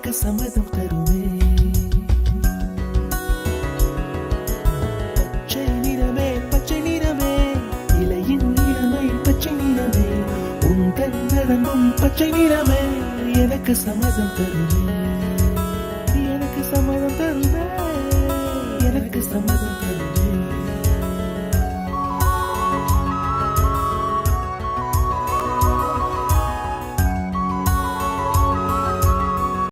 எனக்கு சம்மதம் தருமே. பச்சை நிறமே பச்சை நிறமே, இலையின் நிறமை பச்சை நிறமே, உந்தன் நரம்பும் பச்சை நிறமே, எனக்கு சம்மதம் தருமே. எனக்கு சம்மதம் தருமே, எனக்கு சம்மதம் தருமே.